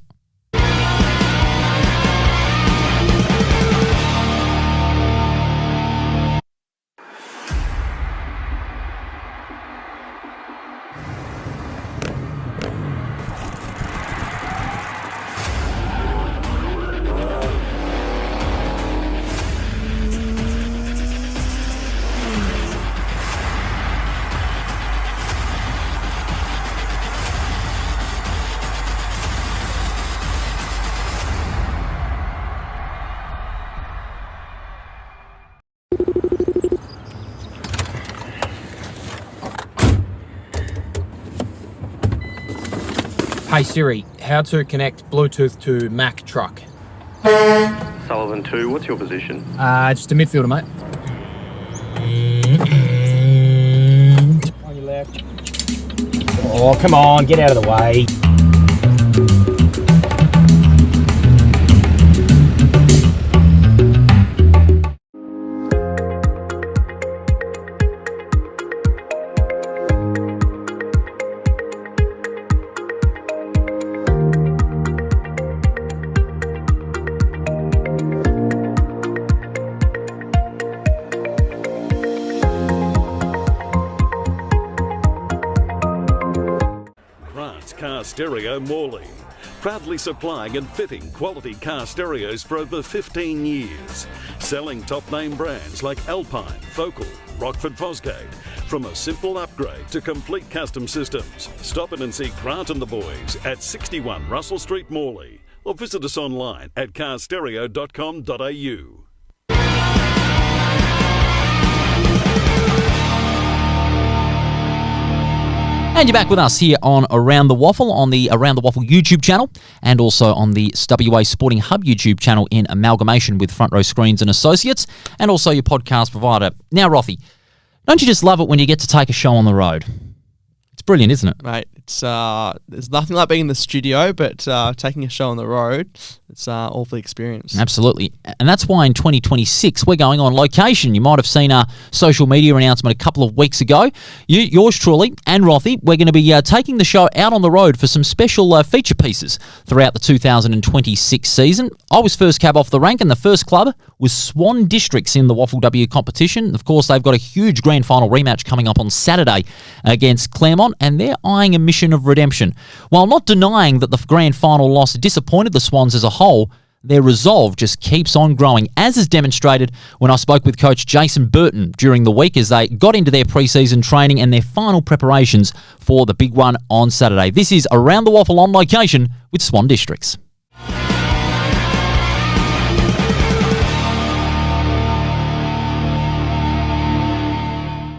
Hey Siri, how to connect Bluetooth to Mac truck? Sullivan 2, what's your position? Just a midfielder, mate. On your left. Oh, come on, get out of the way. Car Stereo Morley, proudly supplying and fitting quality car stereos for over 15 years, selling top name brands like Alpine, Focal, Rockford Fosgate. From a simple upgrade to complete custom systems, stop in and see Grant and the boys at 61 Russell Street, Morley, or visit us online at carstereo.com.au. And you're back with us here on Around the Waffle, on the Around the Waffle YouTube channel, and also on the WA Sporting Hub YouTube channel in amalgamation with Front Row Screens and Associates, and also your podcast provider. Now, Rothy, don't you just love it when you get to take a show on the road? It's brilliant, isn't it? Mate, it's there's nothing like being in the studio, but taking a show on the road, it's all for the experience. Absolutely. And that's why in 2026 we're going on location. You might have seen our social media announcement a couple of weeks ago. Yours truly and Rothy, we're going to be taking the show out on the road for some special feature pieces throughout the 2026 season. I was first cab off the rank, and the first club was Swan Districts in the WAFLW competition. Of course, they've got a huge grand final rematch coming up on Saturday against Claremont, and they're eyeing a mission of redemption. While not denying that the grand final loss disappointed the Swans as a whole, their resolve just keeps on growing, as is demonstrated when I spoke with coach Jason Burton during the week as they got into their pre-season training and their final preparations for the big one on Saturday. This is Around the Waffle on location with Swan Districts.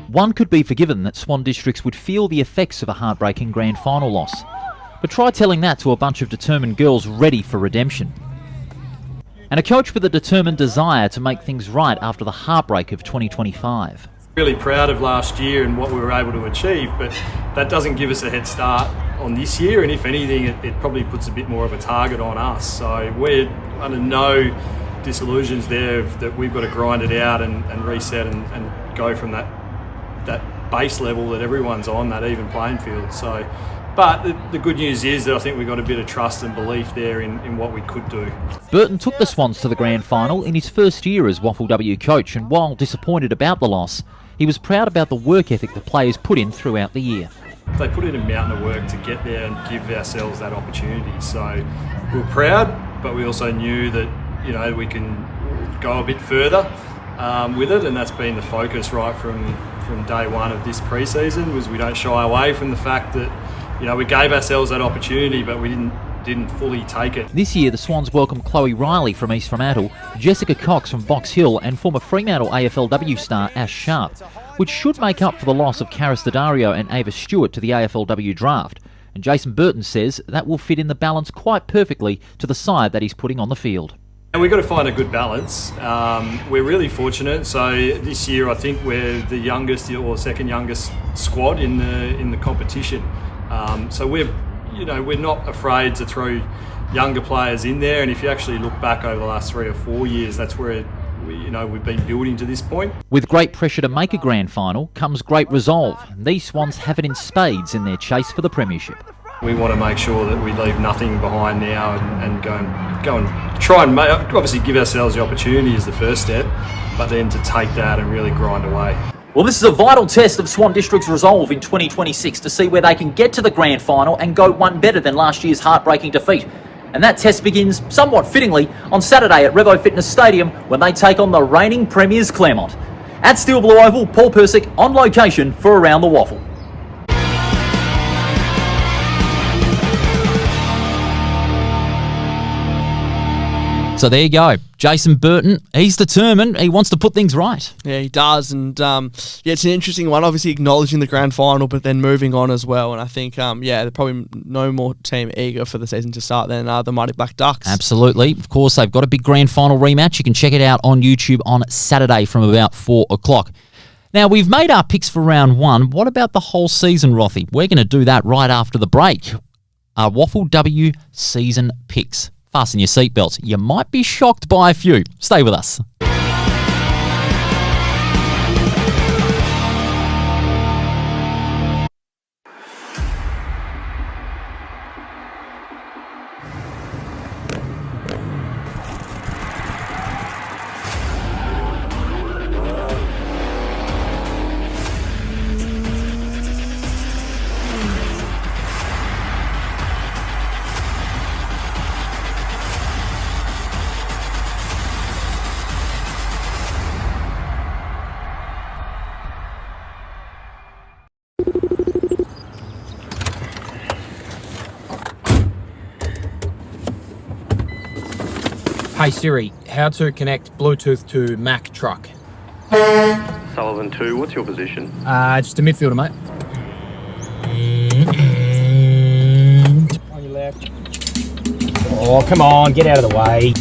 One could be forgiven that Swan Districts would feel the effects of a heartbreaking grand final loss. But try telling that to a bunch of determined girls ready for redemption. And a coach with a determined desire to make things right after the heartbreak of 2025. Really proud of last year and what we were able to achieve, but that doesn't give us a head start on this year, and if anything, it probably puts a bit more of a target on us. So we're under no disillusions there that we've got to grind it out and reset and go from that base level that everyone's on, that even playing field. So, but the good news is that I think we've got a bit of trust and belief there in what we could do. Burton took the Swans to the grand final in his first year as WAFLW coach, and while disappointed about the loss, he was proud about the work ethic the players put in throughout the year. They put in a mountain of work to get there and give ourselves that opportunity. So we're proud, but we also knew that, you know, we can go a bit further with it, and that's been the focus right from day one of this pre-season. Was we don't shy away from the fact that, you know, we gave ourselves that opportunity, but we didn't didn't fully take it. This year, the Swans welcome Chloe Riley from East Fremantle, Jessica Cox from Box Hill, and former Fremantle AFLW star Ash Sharp, which should make up for the loss of Karis Daddario and Ava Stewart to the AFLW draft. And Jason Burton says that will fit in the balance quite perfectly to the side that he's putting on the field. And we've got to find a good balance. We're really fortunate. So this year, I think we're the youngest or second youngest squad in the competition. So we're not afraid to throw younger players in there. And if you actually look back over the last 3 or 4 years, that's where we've been building to this point. With great pressure to make a grand final comes great resolve. These Swans have it in spades in their chase for the premiership. We want to make sure that we leave nothing behind now and go and try and obviously give ourselves the opportunity is the first step, but then to take that and really grind away. Well, this is a vital test of Swan Districts' resolve in 2026 to see where they can get to the grand final and go one better than last year's heartbreaking defeat. And that test begins, somewhat fittingly, on Saturday at Revo Fitness Stadium when they take on the reigning premiers Claremont. At Steel Blue Oval, Paul Persick on location for Around the Waffle. So there you go. Jason Burton, he's determined. He wants to put things right. Yeah, he does. And, it's an interesting one. Obviously acknowledging the grand final, but then moving on as well. And I think, there's probably no more team eager for the season to start than the Mighty Black Ducks. Absolutely. Of course, they've got a big grand final rematch. You can check it out on YouTube on Saturday from about 4 o'clock. Now, we've made our picks for round 1. What about the whole season, Rothy? We're going to do that right after the break. Our WAFLW season picks. Fasten your seatbelts. You might be shocked by a few. Stay with us. Hey Siri, how to connect Bluetooth to Mac truck? Sullivan 2, what's your position? Just a midfielder, mate. On your left. Oh, come on, get out of the way.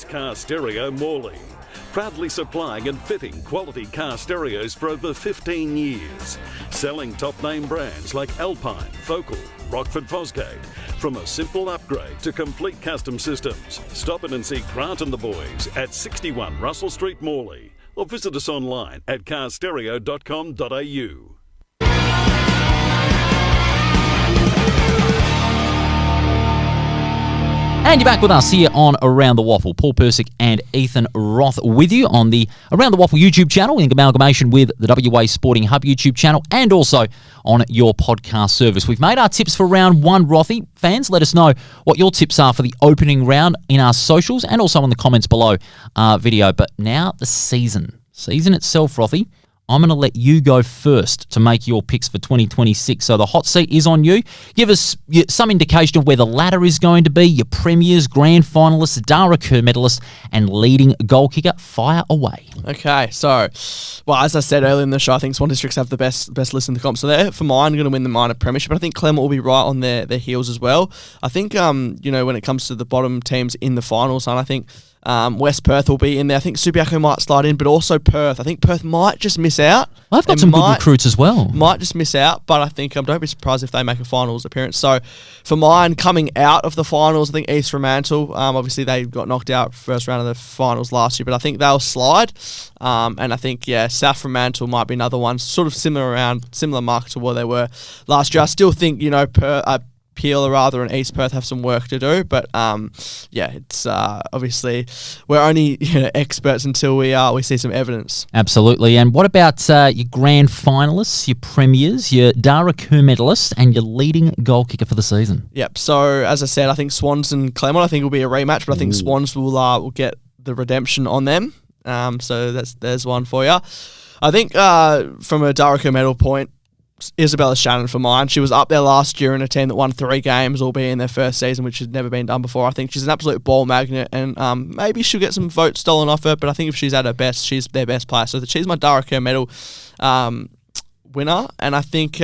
Car Stereo Morley, proudly supplying and fitting quality car stereos for over 15 years, selling top name brands like Alpine, Focal, Rockford Fosgate. From a simple upgrade to complete custom systems, stop in and see Grant and the boys at 61 Russell Street, Morley, or visit us online at carstereo.com.au. And you're back with us here on Around the Waffle. Paul Persick and Ethan Roth with you on the Around the Waffle YouTube channel in amalgamation with the WA Sporting Hub YouTube channel and also on your podcast service. We've made our tips for round 1, Rothy. Fans, let us know what your tips are for the opening round in our socials and also in the comments below our video. But now the season itself, Rothy. I'm going to let you go first to make your picks for 2026. So the hot seat is on you. Give us some indication of where the ladder is going to be, your premiers, grand finalists, Dara Kerr medalists, and leading goal kicker. Fire away. Okay, so, as I said earlier in the show, I think Swan Districts have the best list in the comp. So they're, for mine, going to win the minor premiership. But I think Claremont will be right on their heels as well. I think, when it comes to the bottom teams in the finals, and I think West Perth will be in there. I think Subiaco might slide in, but also Perth. I think Perth might just miss out. Well, I've got some good recruits as well. Might just miss out, but I think don't be surprised if they make a finals appearance. So for mine, coming out of the finals, I think East Fremantle, obviously they got knocked out first round of the finals last year, but I think they'll slide. And I think, South Fremantle might be another one, sort of similar mark to where they were last year. I still think, Peel rather and East Perth have some work to do, but it's obviously we're only experts until we see some evidence. Absolutely. And what about your grand finalists, your premiers, your Dara Kerr medalists, and your leading goal kicker for the season? Yep. So as I said, I think Swans and Claremont, I think will be a rematch, but I think Swans will get the redemption on them. So there's one for you. I think from a Dara Kerr medal point, Isabella Shannon for mine. She was up there last year in a team that won 3 games, albeit in their first season, which had never been done before. I think she's an absolute ball magnet, and maybe she'll get some votes stolen off her, but I think if she's at her best, she's their best player. So she's my Dara Kerr medal winner, and I think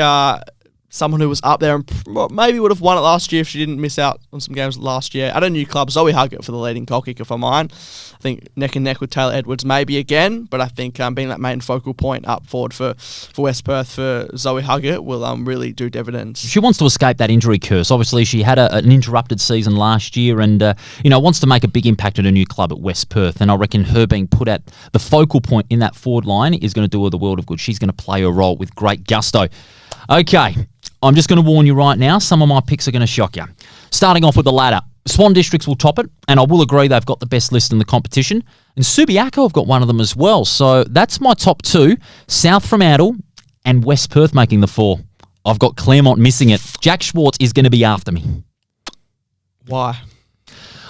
someone who was up there and maybe would have won it last year if she didn't miss out on some games last year. At a new club, Zoe Huggett for the leading goal kicker for mine. I think neck and neck with Taylor Edwards maybe again, but I think being that main focal point up forward for West Perth for Zoe Huggett will really do dividends. She wants to escape that injury curse. Obviously, she had an interrupted season last year and wants to make a big impact at a new club at West Perth, and I reckon her being put at the focal point in that forward line is going to do her the world of good. She's going to play her role with great gusto. Okay, I'm just going to warn you right now, some of my picks are going to shock you. Starting off with the ladder, Swan Districts will top it, and I will agree they've got the best list in the competition. And Subiaco have got one of them as well. So that's my top 2, South Fremantle and West Perth making the 4. I've got Claremont missing it. Jack Schwartz is going to be after me. Why?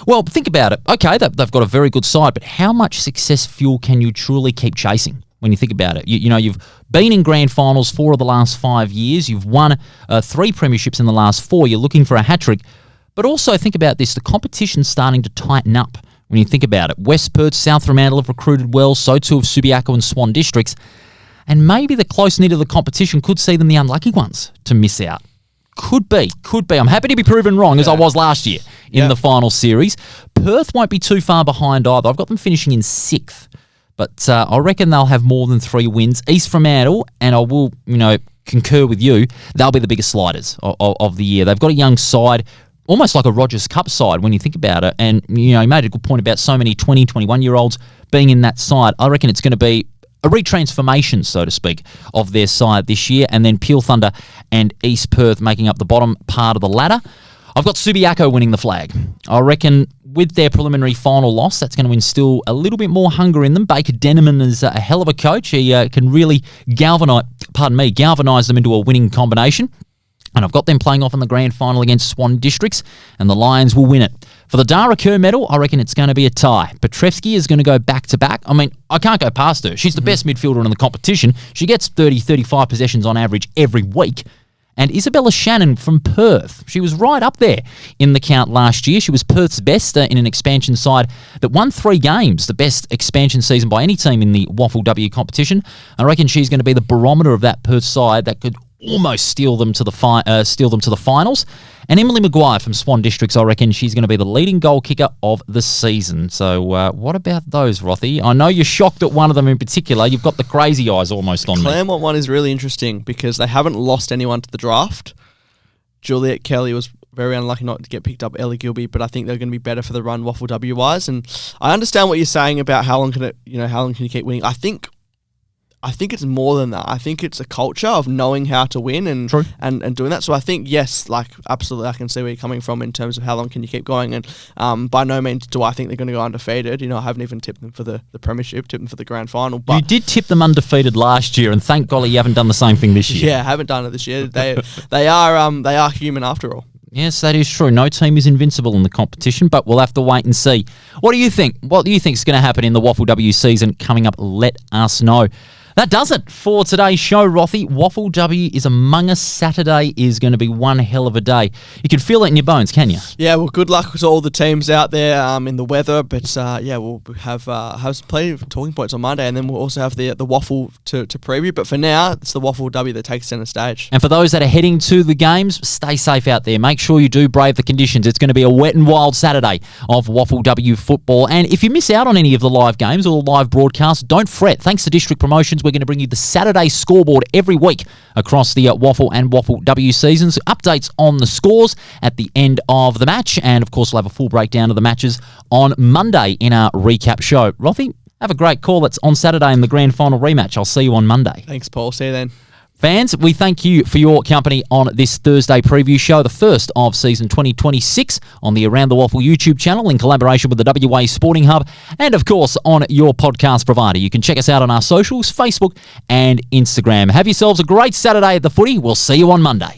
Well, think about it. Okay, they've got a very good side, but how much success fuel can you truly keep chasing? When you think about it, you've been in grand finals 4 of the last 5 years. You've won 3 premierships in the last 4. You're looking for a hat-trick. But also think about this. The competition's starting to tighten up when you think about it. West Perth, South Fremantle have recruited well. So too have Subiaco and Swan Districts. And maybe the close knit of the competition could see them the unlucky ones to miss out. Could be. I'm happy to be proven wrong, as I was last year in the final series. Perth won't be too far behind either. I've got them finishing in 6th. But I reckon they'll have more than 3 wins. East Fremantle, and I will, concur with you, they'll be the biggest sliders of the year. They've got a young side, almost like a Rogers Cup side when you think about it. And, you made a good point about so many 20, 21-year-olds being in that side. I reckon it's going to be a retransformation, so to speak, of their side this year. And then Peel Thunder and East Perth making up the bottom part of the ladder. I've got Subiaco winning the flag. I reckon with their preliminary final loss, that's going to instill a little bit more hunger in them. Baker Denneman is a hell of a coach. He can really galvanise them into a winning combination. And I've got them playing off in the grand final against Swan Districts, and the Lions will win it. For the Dara Kerr medal, I reckon it's going to be a tie. Petrevsky is going to go back-to-back. I mean, I can't go past her. She's the best midfielder in the competition. She gets 30, 35 possessions on average every week. And Isabella Shannon from Perth, she was right up there in the count last year. She was Perth's best in an expansion side that won 3 games, the best expansion season by any team in the WAFLW competition. I reckon she's going to be the barometer of that Perth side that could almost steal them to the finals. And Emily Maguire from Swan Districts, I reckon she's going to be the leading goal kicker of the season. So what about those, Rothy? I know you're shocked at one of them in particular. You've got the crazy eyes almost on me. Claremont one is really interesting because they haven't lost anyone to the draft. Juliet Kelly was very unlucky not to get picked up, Ellie Gilby, but I think they're going to be better for the run WAFLW wise. And I understand what you're saying about how long can you keep winning. I think it's more than that. I think it's a culture of knowing how to win and doing that. So I think, yes, absolutely, I can see where you're coming from in terms of how long can you keep going. And by no means do I think they're going to go undefeated. I haven't even tipped them for the premiership, tipped them for the grand final. But you did tip them undefeated last year, and thank golly you haven't done the same thing this year. Yeah, I haven't done it this year. They are human after all. Yes, that is true. No team is invincible in the competition, but we'll have to wait and see. What do you think? What do you think is going to happen in the WAFLW season coming up? Let us know. That does it for today's show, Rothy. WAFLW is among us. Saturday is going to be one hell of a day. You can feel it in your bones, can you? Yeah, well, good luck to all the teams out there in the weather. But we'll have plenty of talking points on Monday, and then we'll also have the WAFL to preview. But for now, it's the WAFLW that takes centre stage. And for those that are heading to the games, stay safe out there. Make sure you do brave the conditions. It's going to be a wet and wild Saturday of WAFLW football. And if you miss out on any of the live games or the live broadcasts, don't fret. Thanks to District Promotions, we're going to bring you the Saturday scoreboard every week across the WAFL and WAFLW seasons. Updates on the scores at the end of the match. And, of course, we'll have a full breakdown of the matches on Monday in our recap show. Rothy, have a great call. That's on Saturday in the grand final rematch. I'll see you on Monday. Thanks, Paul. See you then. Fans, we thank you for your company on this Thursday preview show, the first of season 2026 on the Around the Waffle YouTube channel in collaboration with the WA Sporting Hub and, of course, on your podcast provider. You can check us out on our socials, Facebook and Instagram. Have yourselves a great Saturday at the footy. We'll see you on Monday.